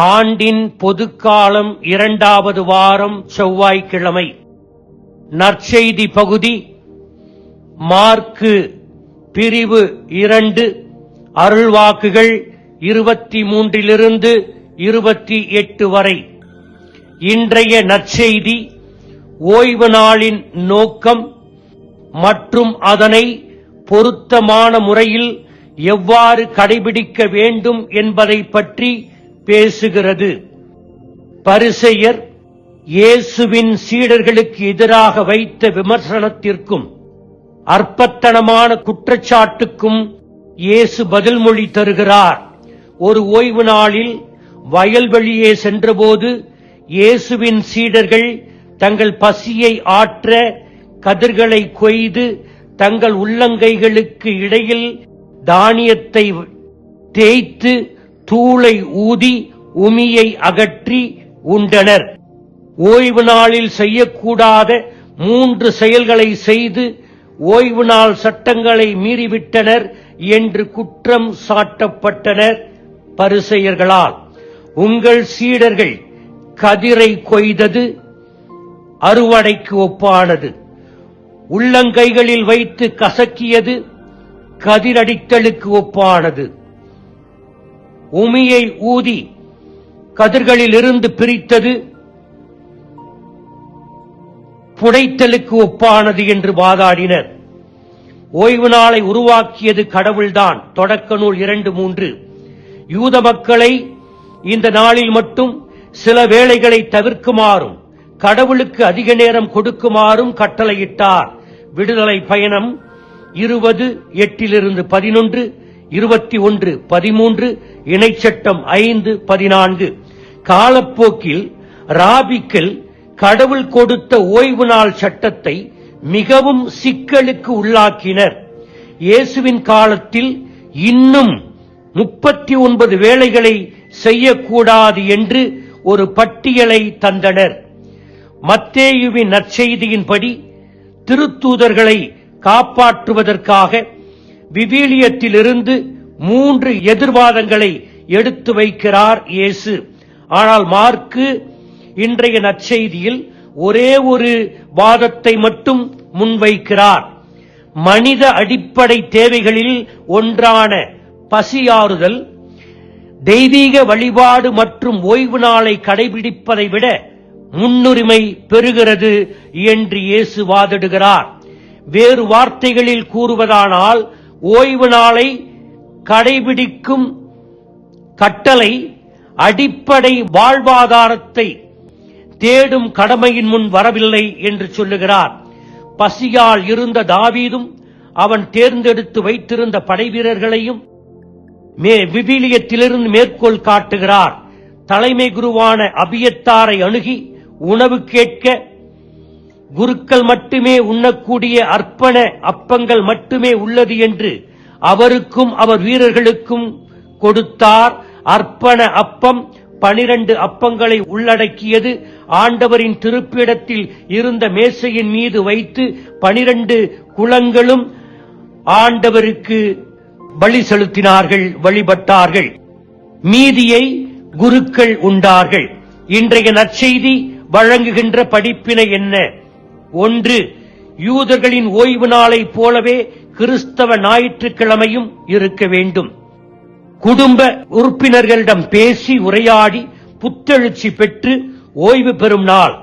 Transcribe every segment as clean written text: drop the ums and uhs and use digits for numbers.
ஆண்டின் பொதுக்காலம் 2வது வாரம் செவ்வாய்க்கிழமை. நற்செய்தி பகுதி மார்க்கு பிரிவு 2 அருள்வாக்குகள் 23 28 வரை. இன்றைய நற்செய்தி ஓய்வு நாளின் நோக்கம் மற்றும் அதனை பொருத்தமான முறையில் எவ்வாறு கடைபிடிக்க வேண்டும் என்பதை பற்றி பேசுகிறது. பரிசேயர் இயேசுவின் சீடர்களுக்கு எதிராக வைத்த விமர்சனத்திற்கும் அற்பத்தனமான குற்றச்சாட்டுக்கும் இயேசு பதில் மொழி தருகிறார். ஒரு ஓய்வு நாளில் வயல்வெளியே சென்றபோது இயேசுவின் சீடர்கள் தங்கள் பசியை ஆற்ற கதிர்களை கொய்து தங்கள் உள்ளங்கைகளுக்கு இடையில் தானியத்தை தேய்த்து தூளை ஊதி உமியை அகற்றி உண்டனர். ஓய்வு நாளில் செய்யக்கூடாத 3 செயல்களை செய்து ஓய்வு நாள் சட்டங்களை மீறிவிட்டனர் என்று குற்றம் சாட்டப்பட்டனர் பரிசேயர்களால். உங்கள் சீடர்கள் கதிரை கொய்தது அறுவடைக்கு ஒப்பானது, உள்ளங்கைகளில் வைத்து கசக்கியது கதிரடித்தலுக்கு ஒப்பானது, உமியை ஊதி கதிர்களில் இருந்து பிரித்தது புடைத்தலுக்கு ஒப்பானது என்று வாதாடினர். ஓய்வு நாளை உருவாக்கியது கடவுள்தான். தொடக்க நூல் 2:3. யூத மக்களை இந்த நாளில் மட்டும் சில வேளைகளை தவிர்க்குமாறும் கடவுளுக்கு அதிக நேரம் கொடுக்குமாறும் கட்டளையிட்டார். விடுதலை பயணம் 20:8-11, 21:13, இணைச்சட்டம் 5:14. காலப்போக்கில் ராபிக்கள் கடவுள் கொடுத்த ஓய்வு நாள் சட்டத்தை மிகவும் சிக்கலுக்கு உள்ளாக்கினர். இயேசுவின் காலத்தில் இன்னும் 39 வேளைகளை செய்யக்கூடாது என்று ஒரு பட்டியலை தந்தனர். மத்தேயுவின் நற்செய்தியின்படி திருத்தூதர்களை காப்பாற்றுவதற்காக விவிலியத்திலிருந்து 3 எதிர்வாதங்களை எடுத்து வைக்கிறார் இயேசு. ஆனால் மார்க்கு இன்றைய நற்செய்தியில் ஒரே ஒரு வாதத்தை மட்டும் முன்வைக்கிறார். மனித அடிப்படை தேவைகளில் ஒன்றான பசியாறுதல் தெய்வீக வழிபாடு மற்றும் ஓய்வு நாளை கடைபிடிப்பதை விட முன்னுரிமை பெறுகிறது என்று இயேசு வாதிடுகிறார். வேறு வார்த்தைகளில் கூறுவதானால் ஓய்வு நாளை கடைபிடிக்கும் கட்டளை அடிப்படை வாழ்வாதாரத்தை தேடும் கடமையின் முன் வரவில்லை என்று சொல்லுகிறார். பசியால் இருந்த தாவீதும் அவன் தேர்ந்தெடுத்து வைத்திருந்த படைவீரர்களையும் விவிலியத்திலிருந்து மேற்கோள் காட்டுகிறார். தலைமை குருவான அபியத்தாரை அணுகி உணவு கேட்க குருக்கள் மட்டுமே உண்ணக்கூடிய அர்ப்பண அப்பங்கள் மட்டுமே உள்ளது என்று அவருக்கும் அவர் வீரர்களுக்கும் கொடுத்தார். அர்ப்பண அப்பம் 12 அப்பங்களை உள்ளடக்கியது. ஆண்டவரின் திருப்பிடத்தில் இருந்த மேசையின் மீது வைத்து 12 குளங்களும் ஆண்டவருக்கு பலி செலுத்தினார்கள், வழிபட்டார்கள். மீதியை குருக்கள் உண்டார்கள். இன்றைய நற்செய்தி வழங்குகின்ற படிப்பினை என்ன? 1. யூதர்களின் ஓய்வு நாளை போலவே கிறிஸ்தவ ஞாயிற்றுக்கிழமையும் இருக்க வேண்டும். குடும்ப உறுப்பினர்களிடம் பேசி உரையாடி புத்தெழுச்சி பெற்று ஓய்வு பெறும் நாள்.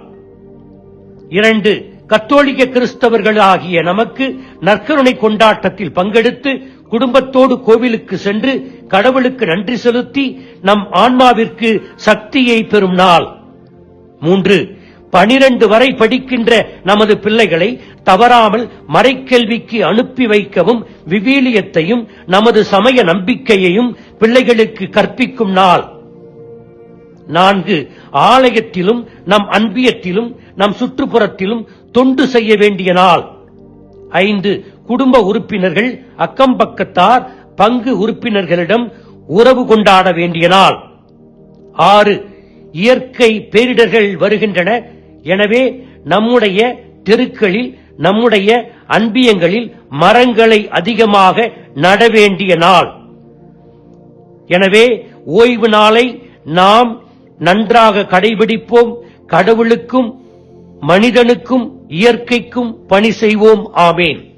2. கத்தோலிக்க கிறிஸ்தவர்களாகிய நமக்கு நற்கருணை கொண்டாட்டத்தில் பங்கெடுத்து குடும்பத்தோடு கோவிலுக்கு சென்று கடவுளுக்கு நன்றி செலுத்தி நம் ஆன்மாவிற்கு சக்தியை பெறும் நாள். 3. 12 வரை படிக்கின்ற நமது பிள்ளைகளை தவறாமல் மறைக்கல்விக்கு அனுப்பி வைக்கவும் விவிலியத்தையும் நமது சமய நம்பிக்கையையும் பிள்ளைகளுக்கு கற்பிக்கும் நாள். 4. ஆலயத்திலும் நம் அன்பியத்திலும் நம் சுற்றுப்புறத்திலும் தொண்டு செய்ய வேண்டிய நாள். 5. குடும்ப உறுப்பினர்கள் அக்கம் பக்கத்தார் பங்கு உறுப்பினர்களிடம் உறவு கொண்டாட வேண்டிய நாள். 6. இயற்கை பேரிடர்கள் வருகின்றன. எனவே நம்முடைய தெருக்களில் நம்முடைய அன்பியங்களில் மரங்களை அதிகமாக நட வேண்டிய நாள். எனவே ஓய்வு நாளை நாம் நன்றாக கடைபிடிப்போம். கடவுளுக்கும் மனிதனுக்கும் இயற்கைக்கும் பணி செய்வோம். ஆமேன்.